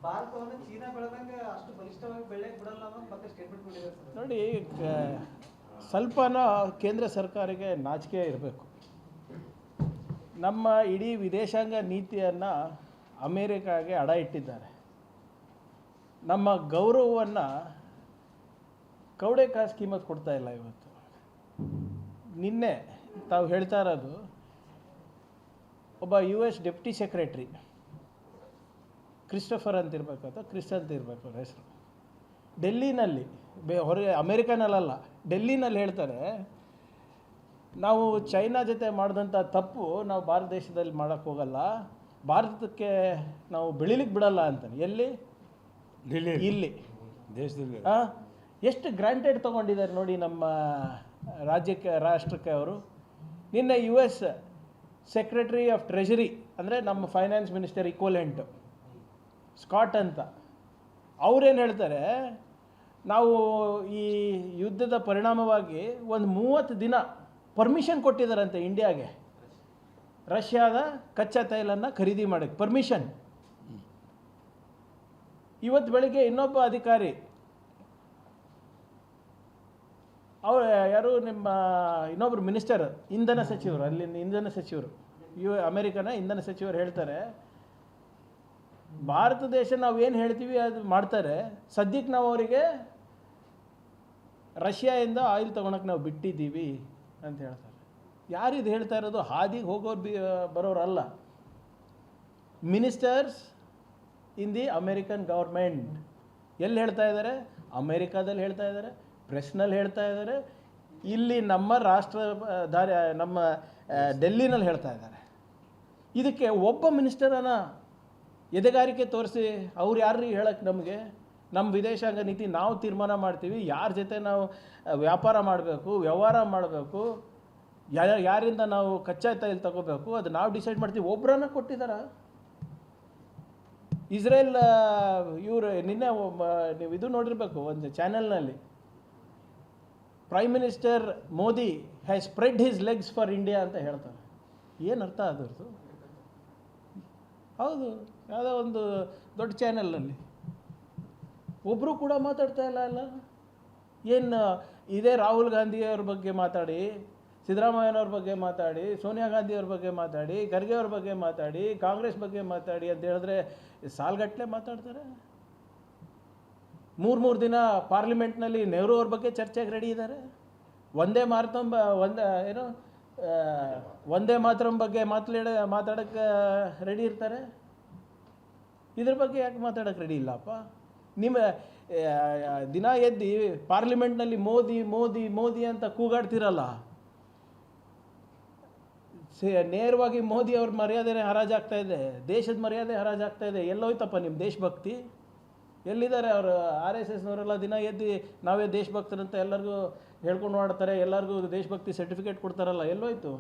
ಭಾರತವನ್ನು ಚೀನಾ ಬೆಳೆದಂಗೆ ಅಷ್ಟು ಬಲಿಷ್ಠವಾಗಿ ಬೆಳೆಯಕ್ಕೆ ಬಿಡಲ್ಲ ಅನ್ನೋದು ಮತ್ತೆ ಸ್ಟೇಟ್ಮೆಂಟ್ ಕೊಟ್ಟಿದ್ದಾರೆ ಸರ್. ನೋಡಿ, ಸ್ವಲ್ಪನ ಕೇಂದ್ರ ಸರ್ಕಾರಕ್ಕೆ ನಾಚಿಕೆ ಇರಬೇಕು. ನಮ್ಮ ಇಡೀ ವಿದೇಶಾಂಗ ನೀತಿಯನ್ನು ಅಮೇರಿಕಾಗೆ ಅಡ ಇಟ್ಟಿದ್ದಾರೆ. ನಮ್ಮ ಗೌರವವನ್ನು ಕೌಡೆ ಕಾಸು ಕಿಮ್ಮತ್ತು ಕೊಡ್ತಾ ಇಲ್ಲ. ಇವತ್ತು ನಿನ್ನೆ ತಾವು ಹೇಳ್ತಾ ಇರೋದು, ಒಬ್ಬ US ಡೆಪ್ಟಿ ಸೆಕ್ರೆಟ್ರಿ ಕ್ರಿಸ್ಟೋಫರ್ ಅಂತ ಇರಬೇಕು ಅಥವಾ ಕ್ರಿಸ್ ಅಂತ ಇರಬೇಕು ಅವ್ರ ಹೆಸರು, ಡೆಲ್ಲಿನಲ್ಲಿ ಹೊರಗೆ ಅಮೇರಿಕನಲ್ಲ ಡೆಲ್ಲಿನಲ್ಲಿ ಹೇಳ್ತಾರೆ, ನಾವು ಚೈನಾ ಜೊತೆ ಮಾಡಿದಂಥ ತಪ್ಪು ನಾವು ಭಾರತ ದೇಶದಲ್ಲಿ ಮಾಡೋಕ್ಕೆ ಹೋಗಲ್ಲ, ಭಾರತಕ್ಕೆ ನಾವು ಬೆಳಿಲಿಕ್ಕೆ ಬಿಡಲ್ಲ ಅಂತಾನೆ. ಎಲ್ಲಿ? ಇಲ್ಲಿ ದೇಶದಲ್ಲಿ ಎಷ್ಟು ಗ್ರಾಂಟೆಡ್ ತೊಗೊಂಡಿದ್ದಾರೆ ನೋಡಿ ನಮ್ಮ ರಾಷ್ಟ್ರಕ್ಕೆ ಅವರು. ನಿನ್ನೆ US ಸೆಕ್ರೆಟರಿ ಆಫ್ ಟ್ರೆಷರಿ ಅಂದರೆ ನಮ್ಮ ಫೈನಾನ್ಸ್ ಮಿನಿಸ್ಟರ್ ಈಕ್ವಲೆಂಟು ಸ್ಕಾಟ್ ಅಂತ, ಅವರೇನು ಹೇಳ್ತಾರೆ, ನಾವು ಈ ಯುದ್ಧದ ಪರಿಣಾಮವಾಗಿ ಒಂದು 30 ದಿನ ಪರ್ಮಿಷನ್ ಕೊಟ್ಟಿದ್ದಾರಂತೆ ಇಂಡಿಯಾಗೆ, ರಷ್ಯಾದ ಕಚ್ಚಾ ತೈಲನ್ನು ಖರೀದಿ ಮಾಡೋಕ್ಕೆ ಪರ್ಮಿಷನ್. ಇವತ್ತು ಬೆಳಿಗ್ಗೆ ಇನ್ನೊಬ್ಬ ಅಧಿಕಾರಿ, ಅವರು ಯಾರು, ನಿಮ್ಮ ಇನ್ನೊಬ್ಬರು ಮಿನಿಸ್ಟರ್, ಇಂಧನ ಸಚಿವರು, ಅಲ್ಲಿನ ಇಂಧನ ಸಚಿವರು, ಅಮೇರಿಕನ ಇಂಧನ ಸಚಿವರು ಹೇಳ್ತಾರೆ, ಭಾರತ ದೇಶ ನಾವು ಏನು ಹೇಳ್ತೀವಿ ಅದು ಮಾಡ್ತಾರೆ, ಸದ್ಯಕ್ಕೆ ನಾವು ಅವರಿಗೆ ರಷ್ಯಾದಿಂದ ಆಯಿಲ್ ತೊಗೊಳಕ್ಕೆ ನಾವು ಬಿಟ್ಟಿದ್ದೀವಿ ಅಂತ ಹೇಳ್ತಾರೆ. ಯಾರಿದು ಹೇಳ್ತಾ ಇರೋದು? ಹಾದಿಗೆ ಹೋಗೋರು ಬರೋರಲ್ಲ, ministers in the American government. ಎಲ್ಲಿ ಹೇಳ್ತಾ ಇದ್ದಾರೆ? ಅಮೇರಿಕಾದಲ್ಲಿ ಹೇಳ್ತಾ ಇದ್ದಾರೆ, ಪ್ರೆಸ್ನಲ್ಲಿ ಹೇಳ್ತಾ ಇದ್ದಾರೆ, ಇಲ್ಲಿ ನಮ್ಮ ನಮ್ಮ ಡೆಲ್ಲಿನಲ್ಲಿ ಹೇಳ್ತಾ ಇದ್ದಾರೆ. ಇದಕ್ಕೆ ಒಬ್ಬ ಮಿನಿಸ್ಟರನ್ನ ಎದೆಗಾರಿಕೆ ತೋರಿಸಿ ಅವ್ರು ಯಾರು ಹೇಳಕ್ಕೆ ನಮಗೆ? ನಮ್ಮ ವಿದೇಶಾಂಗ ನೀತಿ ನಾವು ತೀರ್ಮಾನ ಮಾಡ್ತೀವಿ, ಯಾರ ಜೊತೆ ನಾವು ವ್ಯಾಪಾರ ಮಾಡಬೇಕು, ವ್ಯವಹಾರ ಮಾಡಬೇಕು, ಯಾರಿಂದ ನಾವು ಕಚ್ಚಾ ತೈಲ ತಗೋಬೇಕು, ಅದು ನಾವು ಡಿಸೈಡ್ ಮಾಡ್ತೀವಿ. ಒಬ್ಬರನ್ನ ಕೊಟ್ಟಿದ್ದಾರ? ಇಸ್ರೇಲ್ ಇವರು ನಿನ್ನೆ ನೀವು ಇದು ನೋಡಿರಬೇಕು ಒಂದು ಚಾನೆಲ್ನಲ್ಲಿ, prime minister Modi has spread his legs for India ಅಂತ ಹೇಳ್ತಾರೆ. ಏನು ಅರ್ಥ ಅದರದ್ದು? ಹೌದು, ಯಾವುದೋ ಒಂದು ದೊಡ್ಡ ಚಾನೆಲ್ನಲ್ಲಿ ಒಬ್ಬರು ಕೂಡ ಮಾತಾಡ್ತಾ ಇಲ್ಲ. ಏನು ಇದೇ ರಾಹುಲ್ ಗಾಂಧಿಯವ್ರ ಬಗ್ಗೆ ಮಾತಾಡಿ, ಸಿದ್ದರಾಮಯ್ಯನವ್ರ ಬಗ್ಗೆ ಮಾತಾಡಿ, ಸೋನಿಯಾ ಗಾಂಧಿಯವ್ರ ಬಗ್ಗೆ ಮಾತಾಡಿ, ಖರ್ಗೆ ಅವ್ರ ಬಗ್ಗೆ ಮಾತಾಡಿ, ಕಾಂಗ್ರೆಸ್ ಬಗ್ಗೆ ಮಾತಾಡಿ ಅಂತ ಹೇಳಿದ್ರೆ ಸಾಲ್ಗಟ್ಟಲೆ ಮಾತಾಡ್ತಾರೆ. 3 ದಿನ ಪಾರ್ಲಿಮೆಂಟ್ನಲ್ಲಿ ನೆಹರು ಅವ್ರ ಬಗ್ಗೆ ಚರ್ಚೆಗೆ ರೆಡಿ ಇದ್ದಾರೆ. ಒಂದೇ ಮಾತರಂ ಬಗ್ಗೆ ಮಾತಾಡೋಕ್ಕೆ ರೆಡಿ ಇರ್ತಾರೆ. ಇದ್ರ ಬಗ್ಗೆ ಯಾಕೆ ಮಾತಾಡೋಕ್ಕೆ ರೆಡಿ ಇಲ್ಲಪ್ಪ? ನಿಮ್ಮ ದಿನ ಎದ್ದು ಪಾರ್ಲಿಮೆಂಟ್ನಲ್ಲಿ ಮೋದಿ ಮೋದಿ ಮೋದಿ ಅಂತ ಕೂಗಾಡ್ತಿರಲ್ಲ, ನೇರವಾಗಿ ಮೋದಿ ಅವ್ರ ಮರ್ಯಾದೆನೇ ಹರಾಜಾಗ್ತಾ ಇದೆ, ದೇಶದ ಮರ್ಯಾದೆ ಹರಾಜಾಗ್ತಾ ಇದೆ. ಎಲ್ಲೋಯ್ತಪ್ಪ ನಿಮ್ಮ ದೇಶಭಕ್ತಿ? ಎಲ್ಲಿದ್ದಾರೆ ಅವರು? RSSನವರೆಲ್ಲ ದಿನ ಎದ್ದು ನಾವೇ ದೇಶಭಕ್ತರಂತ ಎಲ್ಲರಿಗೂ ಹೇಳ್ಕೊಂಡು ಮಾಡ್ತಾರೆ, ಎಲ್ಲರಿಗೂ ದೇಶಭಕ್ತಿ ಸರ್ಟಿಫಿಕೇಟ್ ಕೊಡ್ತಾರಲ್ಲ, ಎಲ್ಲೋಯ್ತು?